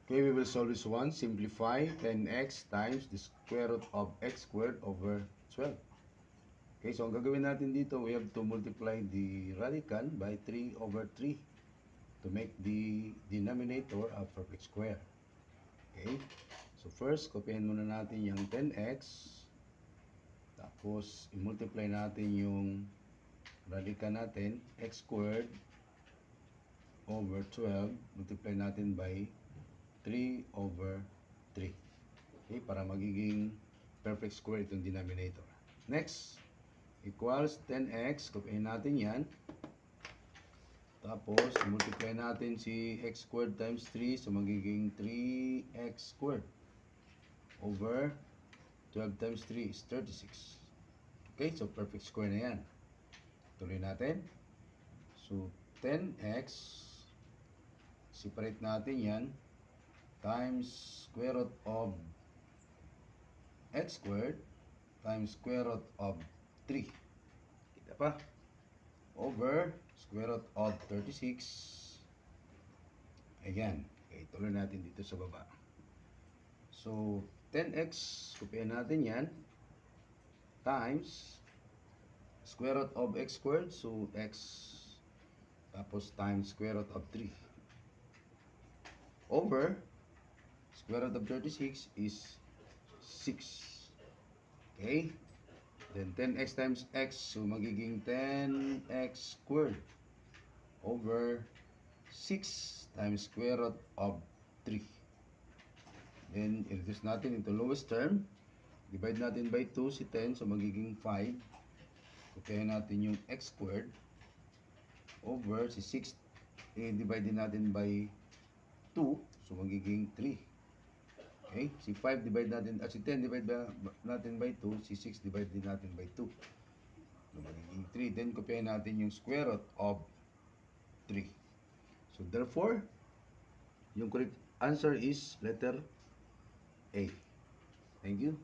Okay, we will solve this one. Simplify 10x times the square root of x squared over 12. Okay, so ang gagawin natin dito, we have to multiply the radical by 3 over 3 to make the denominator a perfect square. Okay, so first, kopyahin muna natin yung 10x. Tapos, i-multiply natin yung radical natin, x squared over 12. Multiply natin by 3 over 3. Okay, para magiging perfect square itong denominator. Next, equals 10x. Kopyahin natin yan. Tapos, multiply natin si x squared times 3. So, magiging 3x squared over 12 times 3 is 36. Okay, so perfect square na yan. Tuloy natin. So, 10x, separate natin yan, times square root of x squared times square root of 3. Kita pa? Over square root of 36. Ayan. Okay, tuloy natin dito sa baba. So, 10x, kopyahin natin yan, times square root of x squared. So, x, tapos times square root of 3. Over square root of 36 is 6. Okay? Then 10x times x, so magiging 10x squared over 6 times square root of 3. Then, i-reduce natin into lowest term. Divide natin by 2 si 10, so magiging 5. Kopyahin natin yung x squared over si 6. I-divide din natin by 2, so magiging 3. Okay, si 5 divide natin, si 10 divide natin by 2, si 6 divide din natin by 2. So, magiging 3. Then, kopyahin natin yung square root of 3. So, therefore, yung correct answer is letter A. Thank you.